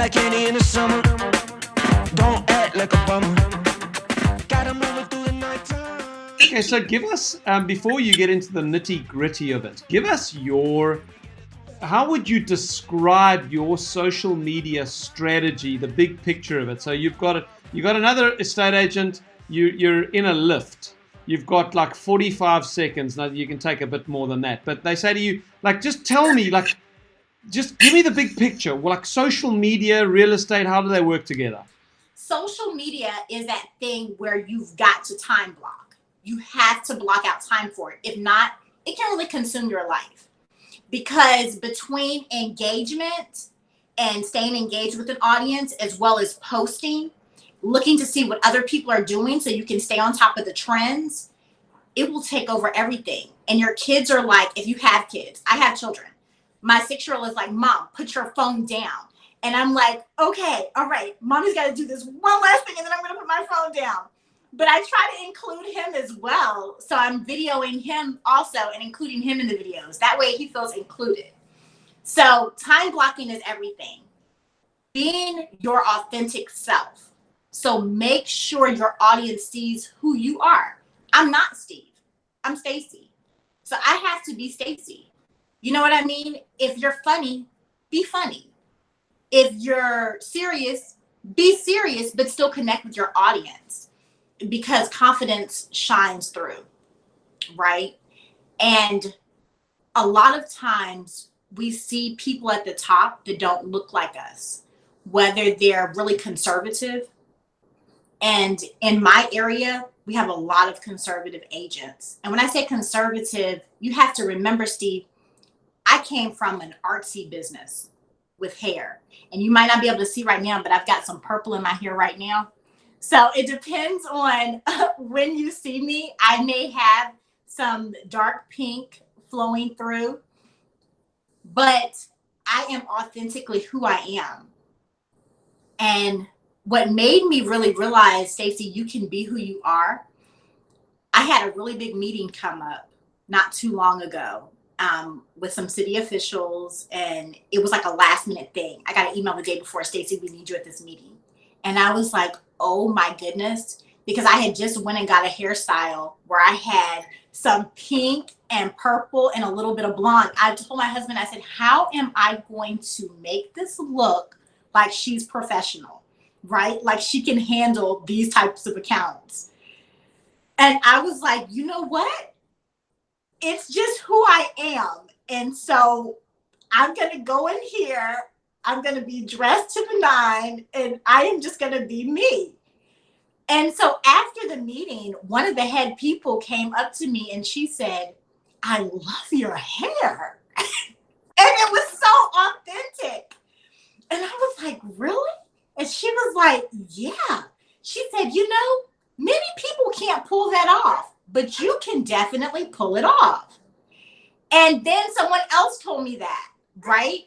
like candy in the summer. Don't act like a bummer. Got 'em moving through the nighttime. Okay, so give us, before you get into the nitty gritty of it, give us how would you describe your social media strategy, the big picture of it? So you got another estate agent, you're in a lift. You've got like 45 seconds. Now you can take a bit more than that. But they say to you, like, just tell me, like, just give me the big picture. Well, like social media, real estate, how do they work together? Social media is that thing where you've got to time block. You have to block out time for it. If not, it can really consume your life. Because between engagement and staying engaged with an audience, as well as posting, looking to see what other people are doing so you can stay on top of the trends, it will take over everything. And your kids are like, if you have kids, I have children. My 6-year-old is like, Mom, put your phone down. And I'm like, okay, all right, Mommy's got to do this one last thing and then I'm going to put my phone down. But I try to include him as well. So I'm videoing him also and including him in the videos. That way he feels included. So time blocking is everything. Being your authentic self. So make sure your audience sees who you are. I'm not Steve. I'm Stacy. So I have to be Stacy. You know what I mean? If you're funny, be funny. If you're serious, be serious, but still connect with your audience. Because confidence shines through, right? And a lot of times we see people at the top that don't look like us, whether they're really conservative. And in my area, we have a lot of conservative agents. And when I say conservative, you have to remember, Steve, I came from an artsy business with hair. And you might not be able to see right now, but I've got some purple in my hair right now. So it depends on when you see me. I may have some dark pink flowing through, but I am authentically who I am. And what made me really realize, Stacy, you can be who you are. I had a really big meeting come up not too long ago with some city officials, and it was like a last minute thing. I got an email the day before, Stacy, we need you at this meeting. And I was like, oh my goodness, because I had just went and got a hairstyle where I had some pink and purple and a little bit of blonde. I told my husband, I said, how am I going to make this look like she's professional, right? Like she can handle these types of accounts. And I was like, you know what? It's just who I am. And so I'm going to go in here. I'm going to be dressed to the nine, and I am just going to be me. And so after the meeting, one of the head people came up to me and she said, I love your hair. And it was so authentic. And I was like, really? And she was like, yeah. She said, you know, many people can't pull that off, but you can definitely pull it off. And then someone else told me that, right?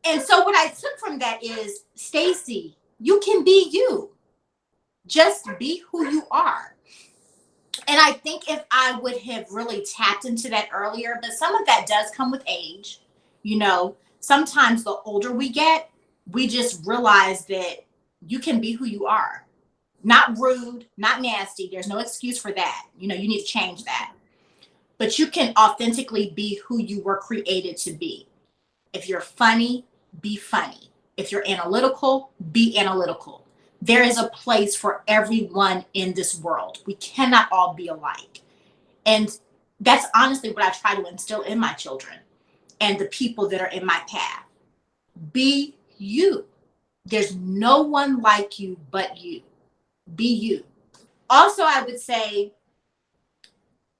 And so what I took from that is, Stacy, you can be you. Just be who you are. And I think if I would have really tapped into that earlier, but some of that does come with age. You know, sometimes the older we get, we just realize that you can be who you are. Not rude, not nasty. There's no excuse for that. You know, you need to change that. But you can authentically be who you were created to be. If you're funny, be funny. If you're analytical, be analytical. There is a place for everyone in this world. We cannot all be alike. And that's honestly what I try to instill in my children and the people that are in my path. Be you. There's no one like you but you. Be you. Also, I would say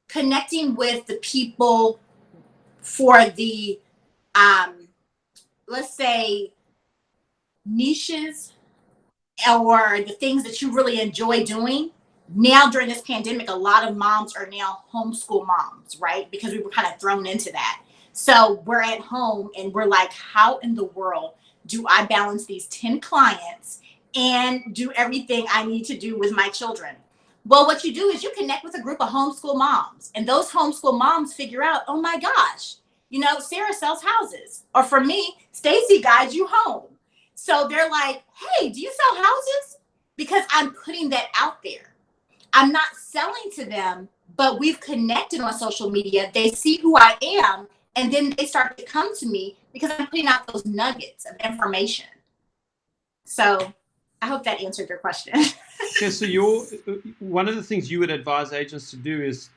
connecting with the people for the let's say niches or the things that you really enjoy doing. Now during this pandemic, a lot of moms are now homeschool moms, right? Because we were kind of thrown into that. So we're at home and we're like, how in the world do I balance these 10 clients and do everything I need to do with my children? Well, what you do is you connect with a group of homeschool moms, and those homeschool moms figure out, oh my gosh, you know, Sarah sells houses. Or for me, Stacy guides you home. So they're like, hey, do you sell houses? Because I'm putting that out there. I'm not selling to them, but we've connected on social media. They see who I am, and then they start to come to me because I'm putting out those nuggets of information. So I hope that answered your question. Okay, so one of the things you would advise agents to do is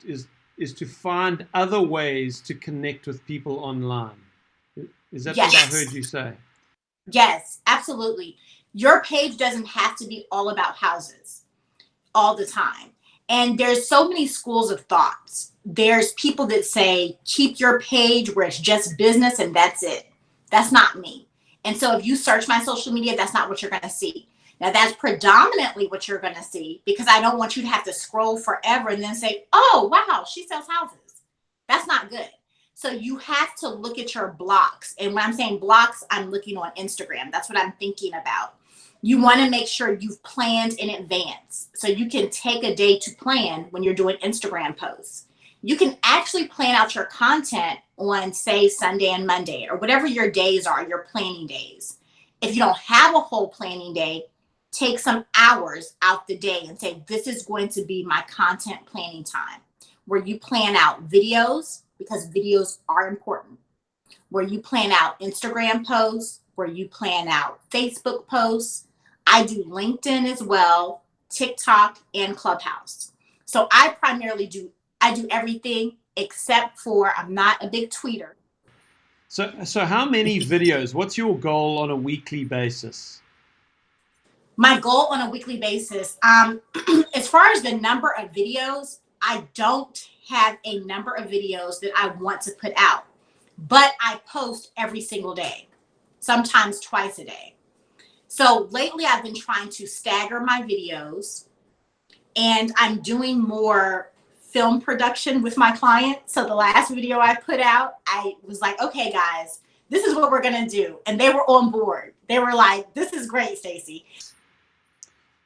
to find other ways to connect with people online. Is that what I heard you say? Yes, absolutely. Your page doesn't have to be all about houses all the time. And there's so many schools of thoughts. There's people that say, keep your page where it's just business and that's it. That's not me. And so if you search my social media, that's not what you're going to see. Now, that's predominantly what you're going to see, because I don't want you to have to scroll forever and then say, oh, wow, she sells houses. That's not good. So you have to look at your blocks. And when I'm saying blocks, I'm looking on Instagram. That's what I'm thinking about. You want to make sure you've planned in advance. So you can take a day to plan when you're doing Instagram posts. You can actually plan out your content on, say, Sunday and Monday, or whatever your days are, your planning days. If you don't have a whole planning day, take some hours out the day and say, this is going to be my content planning time, where you plan out videos, because videos are important, where you plan out Instagram posts, where you plan out Facebook posts. I do LinkedIn as well, TikTok, and Clubhouse. So I do everything except for I'm not a big tweeter. So how many videos? What's your goal on a weekly basis? My goal on a weekly basis, as far as the number of videos, I don't have a number of videos that I want to put out, but I post every single day, sometimes twice a day. So lately I've been trying to stagger my videos, and I'm doing more film production with my clients. So the last video I put out, I was like, okay, guys, this is what we're going to do. And they were on board. They were like, this is great, Stacy.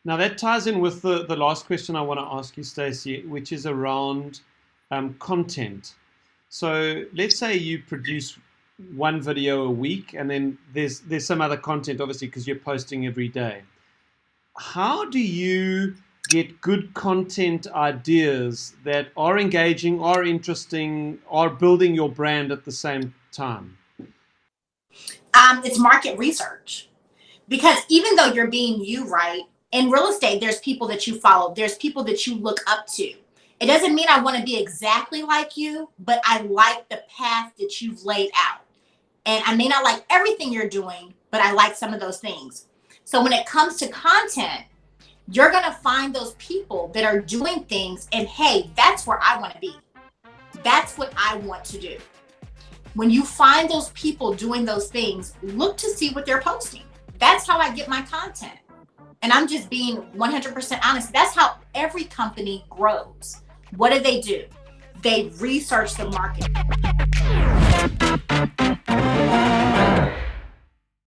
Now that ties in with the last question I want to ask you, Stacy, which is around content. So let's say you produce one video a week, and then there's some other content, obviously, because you're posting every day. How do you get good content ideas that are engaging, are interesting, are building your brand at the same time? It's market research. Because even though you're being you, right, in real estate, there's people that you follow. There's people that you look up to. It doesn't mean I want to be exactly like you, but I like the path that you've laid out. And I may not like everything you're doing, but I like some of those things. So when it comes to content, you're going to find those people that are doing things, and hey, that's where I want to be. That's what I want to do. When you find those people doing those things, look to see what they're posting. That's how I get my content. And I'm just being 100% honest. That's how every company grows. What do? They research the market.